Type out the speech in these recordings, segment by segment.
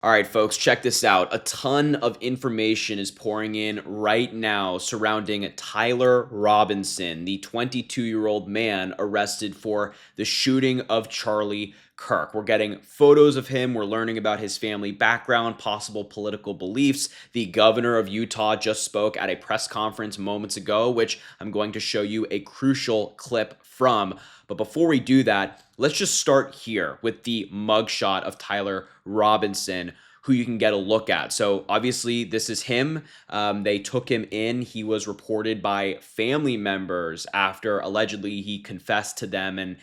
All right, folks, check this out. A ton of information is pouring in right now surrounding Tyler Robinson, the 22-year-old man arrested for the shooting of Charlie Kirk. We're getting photos of him. We're learning about his family background, possible political beliefs. The governor of Utah just spoke at a press conference moments ago, which I'm going to show you a crucial clip from. But before we do that, let's just start here with the mugshot of Tyler Robinson, who you can get a look at. So obviously this is him. They took him in. He was reported by family members after allegedly he confessed to them, and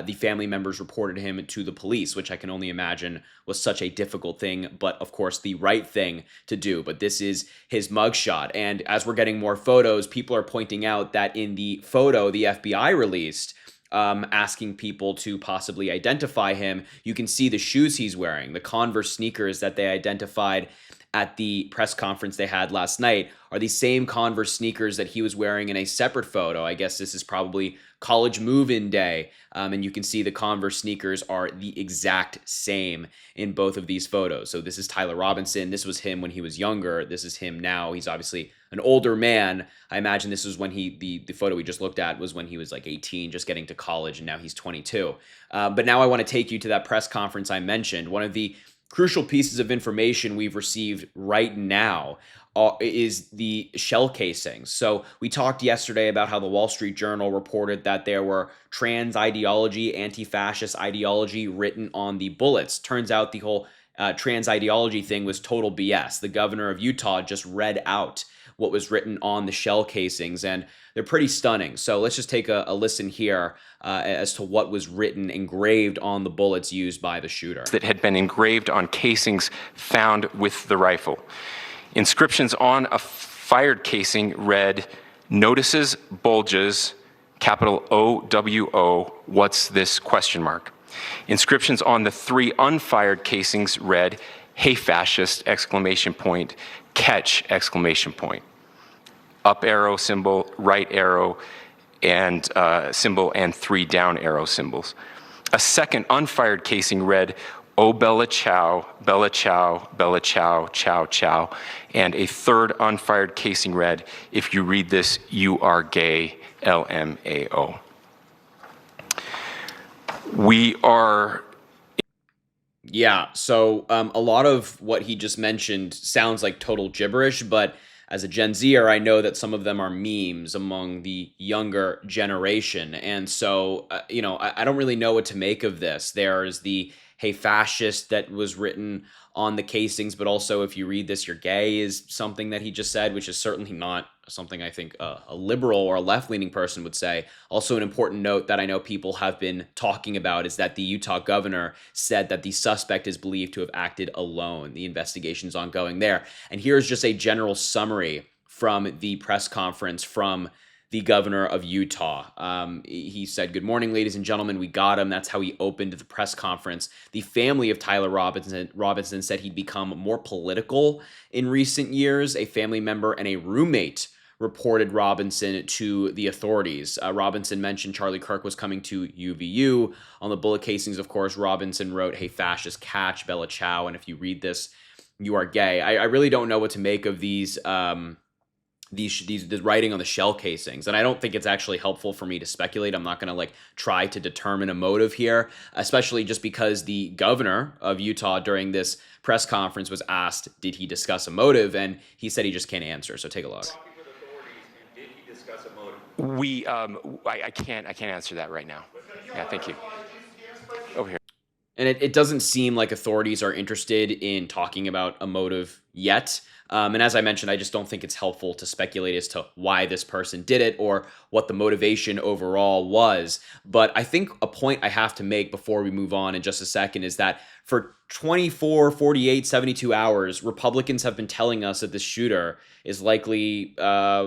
the family members reported him to the police, which I can only imagine was such a difficult thing, but of course the right thing to do. But this is his mugshot. And as we're getting more photos, people are pointing out that in the photo the FBI released, asking people to possibly identify him, you can see the shoes he's wearing, the Converse sneakers that they identified at the press conference they had last night are the same Converse sneakers that he was wearing in a separate photo. I guess this is probably college move-in day, and you can see the Converse sneakers are the exact same in both of these photos. So this is Tyler Robinson. This was him when he was younger. This is him now. He's obviously an older man. I imagine this was when the photo we just looked at was when he was like 18, just getting to college, and now he's 22. But now I want to take you to that press conference I mentioned. One of the crucial pieces of information we've received right now is the shell casings. So we talked yesterday about how the Wall Street Journal reported that there were trans ideology, anti-fascist ideology written on the bullets. Turns out the whole trans ideology thing was total BS. The governor of Utah just read out what was written on the shell casings, and they're pretty stunning. So let's just take a listen here as to what was written, engraved on the bullets used by the shooter. That had been engraved on casings found with the rifle. Inscriptions on a fired casing read, "Notices bulges, capital OWO, what's this question mark?" Inscriptions on the 3 unfired casings read, "Hey fascist, exclamation point, catch, exclamation point." Up arrow symbol, right arrow and symbol, and 3 down arrow symbols. A second unfired casing read, "Oh Bella Chow, Bella Chow, Bella Chow, Chow Chow." And a third unfired casing read, "If you read this, you are gay, LMAO." We are... Yeah, so a lot of what he just mentioned sounds like total gibberish, but as a Gen Zer, I know that some of them are memes among the younger generation. And so, I don't really know what to make of this. There's the "Hey fascist" that was written on the casings, but also "If you read this, you're gay" is something that he just said, which is certainly not something I think a liberal or a left-leaning person would say. Also, an important note that I know people have been talking about is that the Utah governor said that the suspect is believed to have acted alone. The investigation's ongoing there. And here's just a general summary from the press conference from the governor of Utah. He said, "Good morning, ladies and gentlemen. We got him." That's how he opened the press conference. The family of Tyler Robinson said he'd become more political in recent years. A family member and a roommate reported Robinson to the authorities. Robinson mentioned Charlie Kirk was coming to UVU. On the bullet casings, of course, Robinson wrote, "Hey fascist, catch, Bella Chow, and if you read this, you are gay." I really don't know what to make of these the writing on the shell casings, and I don't think it's actually helpful for me to speculate. I'm not going to try to determine a motive here, especially just because the governor of Utah during this press conference was asked, did he discuss a motive, and he said he just can't answer. So take a look. I can't answer that right now. Yeah, thank you. Over here. And it doesn't seem like authorities are interested in talking about a motive yet. And as I mentioned, I just don't think it's helpful to speculate as to why this person did it or what the motivation overall was. But I think a point I have to make before we move on in just a second is that for 24, 48, 72 hours, Republicans have been telling us that this shooter is likely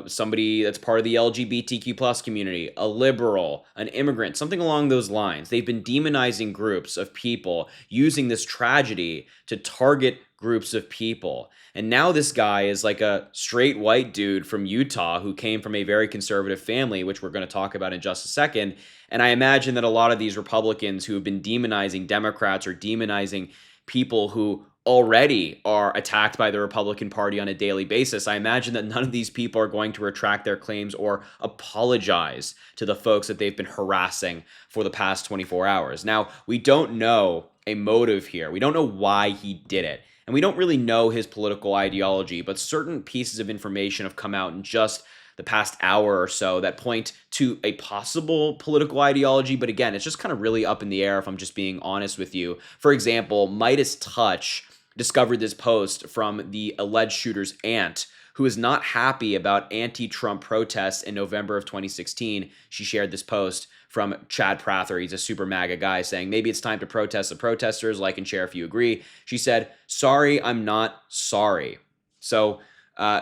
somebody that's part of the LGBTQ plus community, a liberal, an immigrant, something along those lines. They've been demonizing groups of people, using this tragedy to target groups of people. And now this guy is like a straight white dude from Utah who came from a very conservative family, which we're going to talk about in just a second. And I imagine that a lot of these Republicans who have been demonizing Democrats or demonizing people who already are attacked by the Republican Party on a daily basis. I imagine that none of these people are going to retract their claims or apologize to the folks that they've been harassing for the past 24 hours. Now, we don't know a motive here. We don't know why he did it. And we don't really know his political ideology, but certain pieces of information have come out in just the past hour or so that point to a possible political ideology. But again, it's just kind of really up in the air if I'm just being honest with you. For example, Midas Touch discovered this post from the alleged shooter's aunt, who is not happy about anti-Trump protests in November of 2016. She shared this post from Chad Prather. He's a super MAGA guy saying, maybe it's time to protest the protesters. Like and share if you agree. She said, sorry, I'm not sorry. So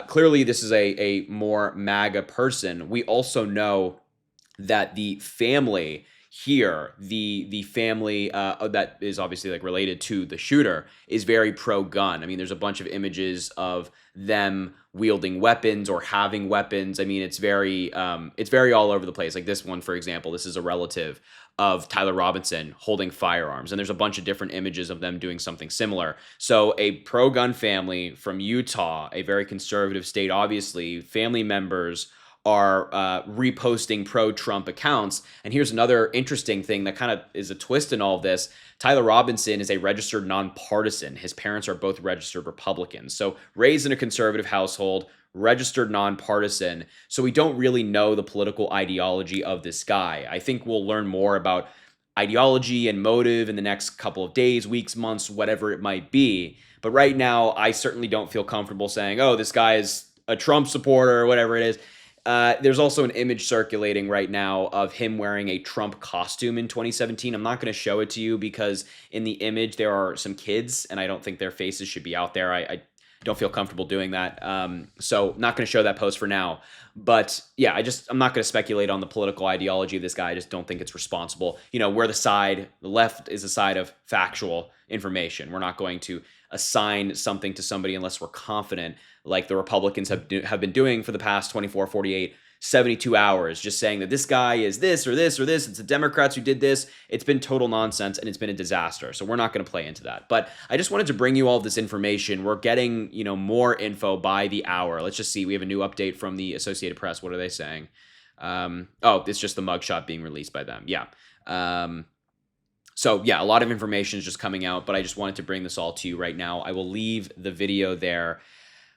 clearly this is a more MAGA person. We also know that the family here, the family that is obviously like related to the shooter, is very pro-gun. I mean, there's a bunch of images of them wielding weapons or having weapons. I mean, it's very all over the place. Like this one, for example, this is a relative of Tyler Robinson holding firearms, and there's a bunch of different images of them doing something similar. So a pro-gun family from Utah, a very conservative state, obviously, family members are reposting pro-Trump accounts. And here's another interesting thing that kind of is a twist in all of this. Tyler Robinson is a registered nonpartisan. His parents are both registered Republicans. So raised in a conservative household, registered nonpartisan. So we don't really know the political ideology of this guy. I think we'll learn more about ideology and motive in the next couple of days, weeks, months, whatever it might be. But right now, I certainly don't feel comfortable saying, oh, this guy is a Trump supporter or whatever it is. There's also an image circulating right now of him wearing a Trump costume in 2017. I'm not going to show it to you because in the image there are some kids, and I don't think their faces should be out there. I don't feel comfortable doing that. So not going to show that post for now. But yeah, I'm not going to speculate on the political ideology of this guy. I just don't think it's responsible. You know, the left is the side of factual information. We're not going to assign something to somebody unless we're confident, like the Republicans have been doing for the past 24, 48, 72 hours, just saying that this guy is this or this or this. It's the Democrats who did this. It's been total nonsense and it's been a disaster. So we're not going to play into that. But I just wanted to bring you all of this information. We're getting, more info by the hour. Let's just see. We have a new update from the Associated Press. What are they saying? It's just the mugshot being released by them. Yeah. So yeah, a lot of information is just coming out, but I just wanted to bring this all to you right now. I will leave the video there.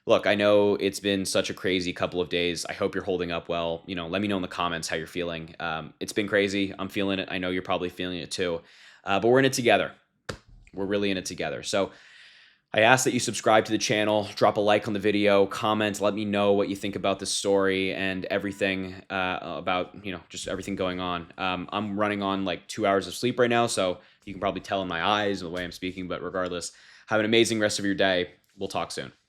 Look, I know it's been such a crazy couple of days. I hope you're holding up well. Let me know in the comments how you're feeling. It's been crazy. I'm feeling it. I know you're probably feeling it too. But we're in it together. We're really in it together. So I ask that you subscribe to the channel, drop a like on the video, comment, let me know what you think about this story and everything about, just everything going on. I'm running on like 2 hours of sleep right now, so you can probably tell in my eyes and the way I'm speaking, but regardless, have an amazing rest of your day. We'll talk soon.